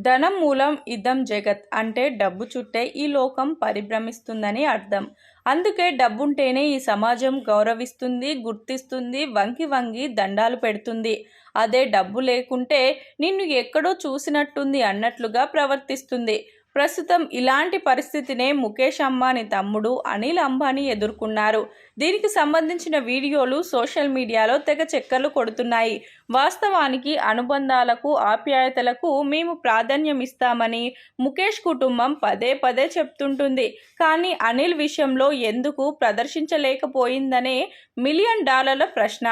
ధనం మూలం ఇదం జగత్ అంటే డబ్బు చుట్టే ఈ లోకం పరిభ్రమిస్తుందని అర్థం. అందుకే డబ్బుంటేనే ఈ సమాజం గౌరవిస్తుంది, గుర్తిస్తుంది, వంగి వంగి దండాలు పెడుతుంది. అదే డబ్బు లేకుంటే నిన్ను ఎక్కడో చూసినట్టుంది అన్నట్లుగా ప్రవర్తిస్తుంది. ప్రస్తుతం ఇలాంటి పరిస్థితినే ముఖేష్ అంబానీ తమ్ముడు అనిల్ అంబానీ ఎదుర్కొన్నారు. దీనికి సంబంధించిన వీడియోలు సోషల్ మీడియాలో తెగ చక్కర్లు కొడుతున్నాయి. వాస్తవానికి అనుబంధాలకు, ఆప్యాయతలకు మేము ప్రాధాన్యం ఇస్తామని ముఖేష్ కుటుంబం పదే పదే చెప్తుంటుంది. కానీ అనిల్ విషయంలో ఎందుకు ప్రదర్శించలేకపోయిందనే $1,000,000 ప్రశ్న.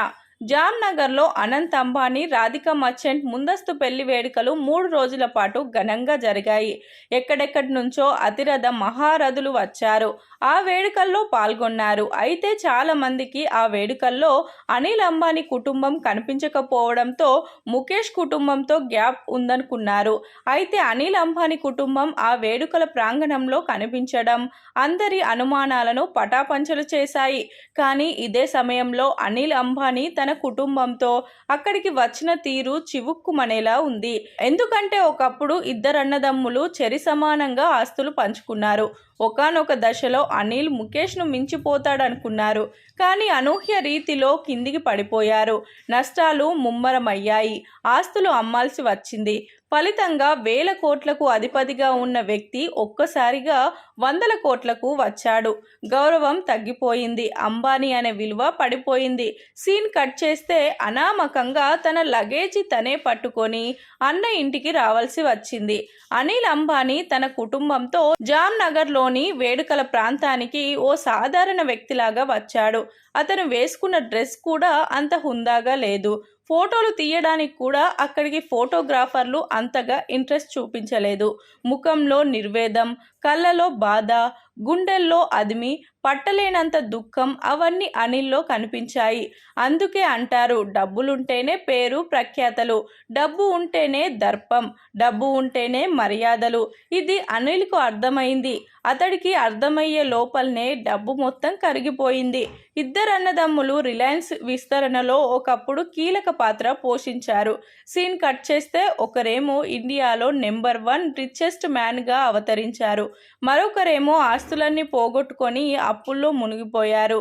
జామ్నగర్లో అనంత్ అంబానీ, రాధికా మర్చెంట్ ముందస్తు పెళ్లి వేడుకలు 3 రోజుల పాటు ఘనంగా జరిగాయి. ఎక్కడెక్కడి నుంచో అతిరథ మహారథులు వచ్చారు. ఆ వేడుకల్లో పాల్గొన్నారు. అయితే చాలా మందికి ఆ వేడుకల్లో అనిల్ అంబానీ కుటుంబం కనిపించకపోవడంతో ముఖేష్ కుటుంబంతో గ్యాప్ ఉందనుకున్నారు. అయితే అనిల్ అంబానీ కుటుంబం ఆ వేడుకల ప్రాంగణంలో కనిపించడం అందరి అనుమానాలను పటాపంచలు చేశాయి. కానీ ఇదే సమయంలో అనిల్ అంబానీ తన కుటుంబంతో అక్కడికి వచ్చిన తీరు చివుక్కుమనేలా ఉంది. ఎందుకంటే ఒకప్పుడు ఇద్దరన్నదమ్ములు చెరి సమానంగా ఆస్తులు పంచుకున్నారు. ఒకానొక దశలో అనిల్ ముఖేష్ను మించిపోతాడనుకున్నారు. కానీ అనూహ్య రీతిలో కిందికి పడిపోయారు. నష్టాలు ముమ్మరమయ్యాయి. ఆస్తులు అమ్మాల్సి వచ్చింది. ఫలితంగా 1,000 కోట్లకు అధిపతిగా ఉన్న వ్యక్తి ఒక్కసారిగా 100 కోట్లకు వచ్చాడు. గౌరవం తగ్గిపోయింది. అంబానీ అనే విలువ పడిపోయింది. సీన్ కట్ చేస్తే అనామకంగా తన లగేజీ తనే పట్టుకొని అన్న ఇంటికి రావాల్సి వచ్చింది. అనిల్ అంబానీ తన కుటుంబంతో జామ్నగర్లోని వేడుకల ప్రాంతానికి ఓ సాధారణ వ్యక్తిలాగా వచ్చాడు. అతను వేసుకున్న డ్రెస్ కూడా అంత హుందాగా లేదు. ఫోటోలు తీయడానికి కూడా అక్కడికి ఫోటోగ్రాఫర్లు అంతగా ఇంట్రెస్ట్ చూపించలేదు. ముఖంలో నిర్వేదం, కళ్ళలో బాధ, గుండెల్లో అదిమి, పట్టలేనంత దుఃఖం అవన్నీ అనిల్లో కనిపించాయి. అందుకే అంటారు, డబ్బులుంటేనే పేరు ప్రఖ్యాతలు, డబ్బు ఉంటేనే దర్పం, డబ్బు ఉంటేనే మర్యాదలు. ఇది అనిల్కు అర్థమైంది. అతడికి అర్థమయ్యే లోపలనే డబ్బు మొత్తం కరిగిపోయింది. ఇద్దరు అన్నదమ్ములు రిలయన్స్ విస్తరణలో ఒకప్పుడు కీలక పాత్ర పోషించారు. సీన్ కట్ చేస్తే ఒకరేమో ఇండియాలో నెంబర్ 1 రిచెస్ట్ మ్యాన్గా అవతరించారు. మరొకరేమో ఆస్తులన్నీ పోగొట్టుకొని అప్పుల్లో మునిగిపోయారు.